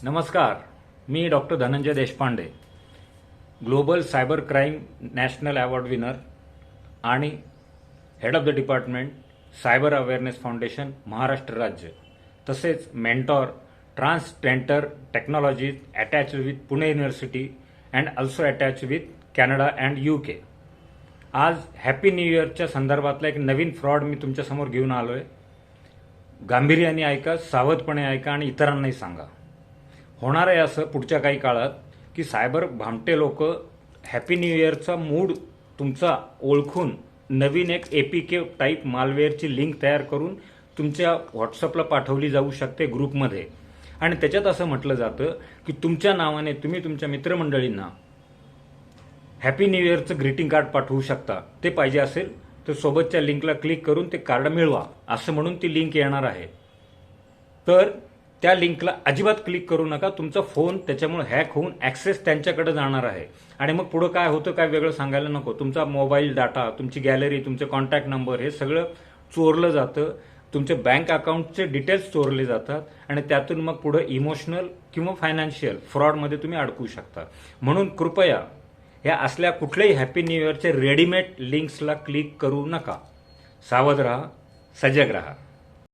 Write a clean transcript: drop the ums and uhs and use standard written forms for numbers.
नमस्कार, मी doctor Dhananjay Deshpande, global cyber crime national award winner आणि head of the department cyber awareness foundation Maharashtra राज्य, तसेच mentor transgender technologies attached with Pune university and also attached with Canada and UK. आज happy new इयरच्या संदर्भातला एक नवीन fraud मी तुमच्यासमोर घेऊन आलो आहे. गांभीर्याने ऐका, सावधपणे ऐका आणि इतरांनाही सांगा. होणार आहे असं पुढच्या काही काळात की सायबर भामटे लोक हॅपी न्यू इयरचा मूड तुमचा ओळखून नवीन एक APK टाईप मालवेअरची लिंक तयार करून तुमच्या व्हॉट्सअपला पाठवली जाऊ शकते ग्रुपमध्ये. आणि त्याच्यात असं म्हटलं जातं की तुमच्या नावाने तुम्ही तुमच्या मित्रमंडळींना हॅपी न्यू इयरचं ग्रीटिंग कार्ड पाठवू शकता. ते पाहिजे असेल तर सोबतच्या लिंकला क्लिक करून ते कार्ड मिळवा असं म्हणून ती लिंक येणार आहे. तर त्या लिंकला अजिबात क्लिक करू नका. तुमचा फोन त्याच्यामुळे हॅक होऊन ॲक्सेस त्यांच्याकडे जाणार आहे आणि मग पुढं काय होतं काय वेगळं सांगायला नको. तुमचा मोबाईल डाटा, तुमची गॅलरी, तुमचे कॉन्टॅक्ट नंबर हे सगळं चोरलं जातं. तुमचे बँक अकाउंटचे डिटेल्स चोरले जातात आणि त्यातून मग पुढे इमोशनल किंवा फायनान्शियल फ्रॉडमध्ये तुम्ही अडकू शकता. म्हणून कृपया ह्या असल्या कुठल्याही हॅपी न्यू इयरचे रेडीमेड लिंक्सला क्लिक करू नका. सावध राहा, सजग राहा.